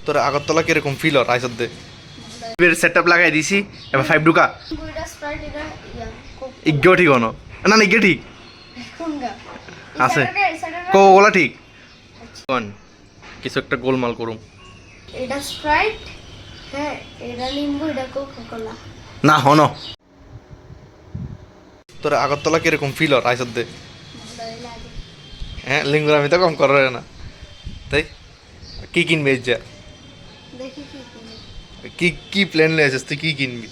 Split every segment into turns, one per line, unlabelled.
তোর আগরতলা কিরকম ফিল হয় আইসর দে সেটআপ লাগাই দিছি এবার 5 ঢুকা ইজ্ঞ ঠিক হনো না না ইজ্ঞ ঠিক আছে কোলা ঠিক কোন কিছু একটা গোলমাল করুম
এটা স্প্রাইট হ্যাঁ এটা লিম্বু এটা কোকা-কোলা
না হনো তোর আগরতলা কিরকম ফিল হয় আইসর দে হ্যাঁ লিঙ্গুর আমি তো কম করে না তাই কি কিনবি যা
দেখি কি
কি কি প্ল্যান নিয়েছিস তুই কি কিনবি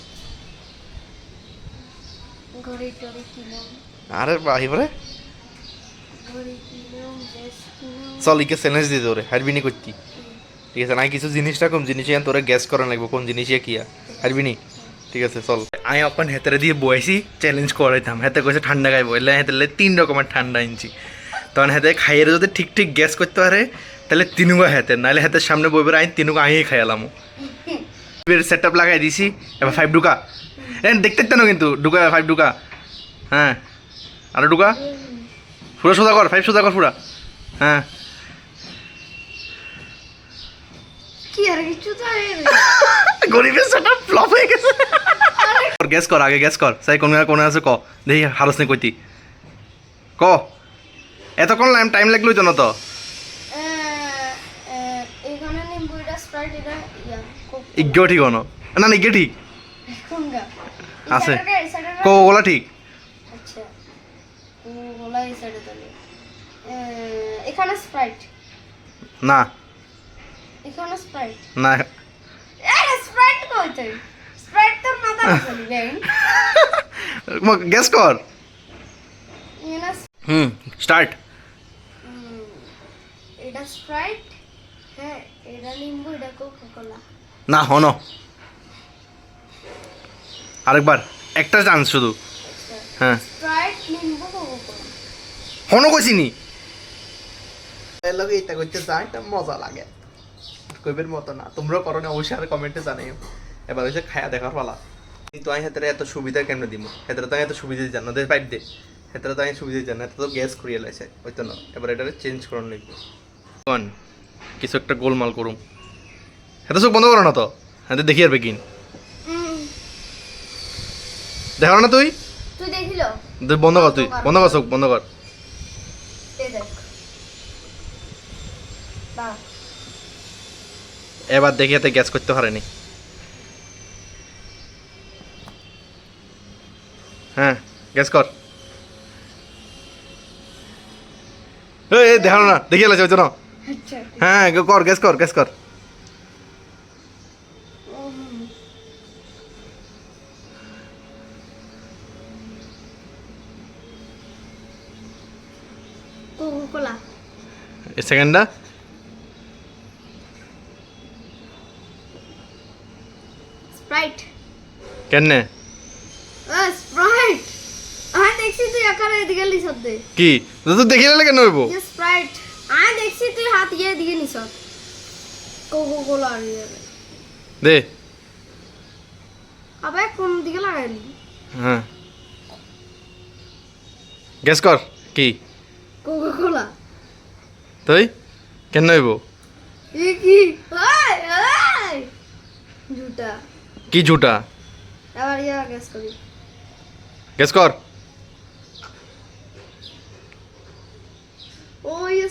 ঘড়ি টড়ি কিনলাম
আরে বাহিবরে
ঘড়ি কিনলাম ড্রেস কিনলাম
চল ইকে চ্যালেঞ্জ দিয়ে তোরে হারবিনি করতি ঠিক আছে নাই কিছু জিনিসটা কম জিনিস তোরে গ্যাস করা লাগবে কোন জিনিসে কিয়া হারবিনি ঠিক আছে চল আমি এখন হেতারে দিয়ে বয়েছি চ্যালেঞ্জ করাইতাম হাতে কইছে ঠান্ডা খাইবো এলে হাতে 3 রকমের ঠান্ডা আনছি তখন হাতে খাইয়ে যদি ঠিক ঠিক গ্যাস করতে পারে তাহলে তিনুগা হাতে নাহলে হাতের সামনে বইবে আমি তিনুগা আই খাইলাম সেটআপ লাগাই দিছি এবার 5 ঢুকা দেখতে না কিন্তু ঢুকা 5 ঢুকা হ্যাঁ আর ঢুকা পুরো সোজা কর 5 সোজা কর পুরা হ্যাঁ
কি আর কিছু তো
গরিবের সেটআপ ফ্লপ হয়ে গেছে গ্যাস কর আগে গ্যাস কর সাই কোন আছে ক দেখি হারস নে কইতি ক এতক্ষণ টাইম লাগলো তো না তো
এখানে লিম্বু এটা স্প্রাইট এটা
ইজ্ঞ ঠিক হনো না না ইজ্ঞ ঠিক
কোনগা
আছে কোলা ঠিক
আচ্ছা কোলা এই সাইডে তাহলে এখানে স্প্রাইট
না
এখানে স্প্রাইট
না
স্প্রাইট কইতে স্প্রাইট তো মাথা চলি বেন
গ্যাস কর
ইনা
স্টার্ট
এটা স্প্রাইট হ্যাঁ এটা লিম্বু এটা কোকা-কোলা
না হনো আরেকবার একটা চান্স শুধু হ্যাঁ
স্প্রাইট লিম্বু কোকা-কোলা
হনো কইছিনি লগে এটা করতে চাই এটা মজা লাগে কইবের মতো না তোমরা করো না অবশ্যই আর কমেন্টে জানাইও এবার হইছে খায়া দেখার পালা কিন্তু আমি হাতে এত সুবিধা কেমনে দিব হাতে তো এত সুবিধা জান না পাইপ দে হাতে তো আমি সুবিধা জান না তো গ্যাস করিয়ে লাইছে হইতো না এবার এটা চেঞ্জ করুন লাগবে কোন কিছু একটা গোলমাল করুম হাতে চোখ বন্ধ করো না তো হাতে দেখি আর বেকিন দেখাও না তুই
তুই দেখিলো
বন্ধ কর তুই বন্ধ কর চোখ বন্ধ কর
এই দেখ বা
এবার দেখি হাতে গ্যাস করতে পারেনি হ্যাঁ গ্যাস কর এই দেখানো না দেখি এলাছে ওই জন্য
আচ্ছা
হ্যাঁ কর গ্যাস কর গ্যাস কর
কোকা-কোলা
এই সেকেন্ডটা
স্প্রাইট
কেন
স্প্রাইট আমি দেখছি তুই এখানে এদিকে লিসত দে
কি তুই দেখি এলে কেন হইব
ये स्प्राइट আমি দেখছি তুই হাত ইয়ে দিকে নিছত কোকা-কোলা আর ইয়ে
দে
আবে কোন দিকে লাগাইলি
হ্যাঁ গ্যাস কর কি
কোকা-কোলা
তুই কেন হইব
এ কি ওই ওই জুতা
কি ঝুটা
আবার ইয়া গ্যাস করি
গ্যাস কর
ও ইয়ে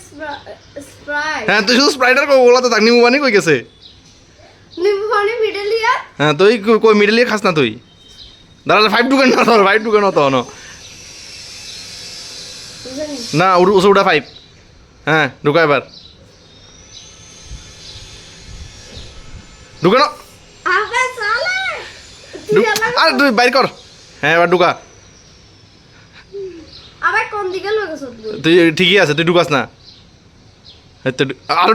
স্প্রাইট
হ্যাঁ তুই শুধু স্প্রাইটার কোলা তো নিমু বানি কই গেছে
নিম্বু পানি মিডল ইয়া
হ্যাঁ তুই কই মিডল খাস না তুই দাঁড়া 5 ঢুকেন না তোর 5 ঢুকেন তো না না ওসে উঠা 5 হ্যাঁ ঢুকা এবার ঢুকে না
আবে সালে তুই
আর তুই বাইর কর হ্যাঁ এবার ঢুকা
আবে কোন দিকে লাগাইছত
তুই ঠিকই আছে তুই ঢুকাস না আর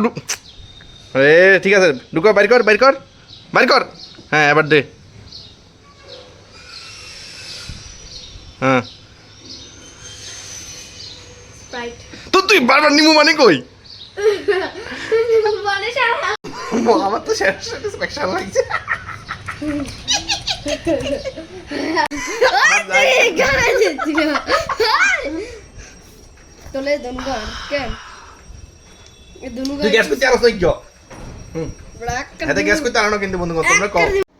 এ ঠিক আছে ঢুকা বাইর কর বাইর কর বাইর কর হ্যাঁ এবার দে হ্যাঁ
স্প্রাইট
তো তুই বারবার নিমু মানে কই
মানে সারা
আমার তো স্যাটিসফ্যাকশন লাগছে
তোলে দনগর কে এ দনগর
তুই গ্যাস করতে আর সহ্য
ব্ল্যাক
হাতে গ্যাস করতে আনো কিন্তু বন্ধু তোমরা
এক করে